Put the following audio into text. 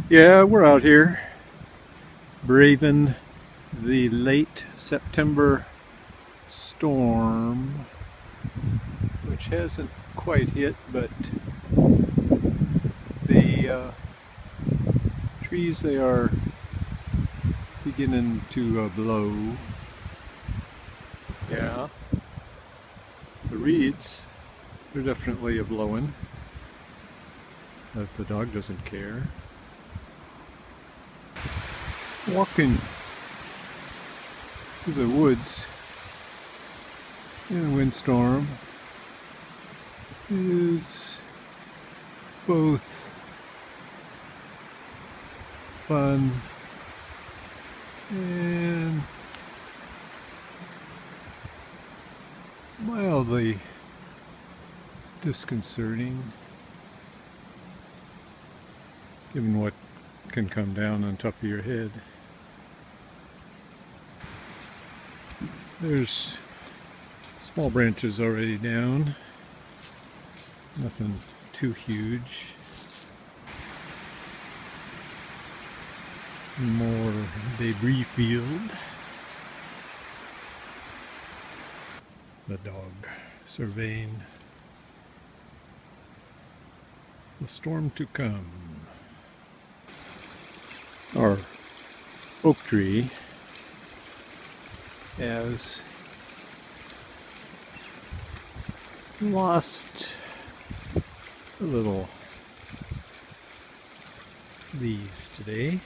Yeah, we're out here braving the late September storm, which hasn't quite hit, but the trees, they are beginning to blow. Yeah, the reeds, they're definitely blowing, but the dog doesn't care. Walking through the woods in a windstorm is both fun and mildly disconcerting, given what can come down on top of your head. There's small branches already down, nothing too huge. More debris field. The dog surveying the storm to come. Our oak tree has lost a little leaves today.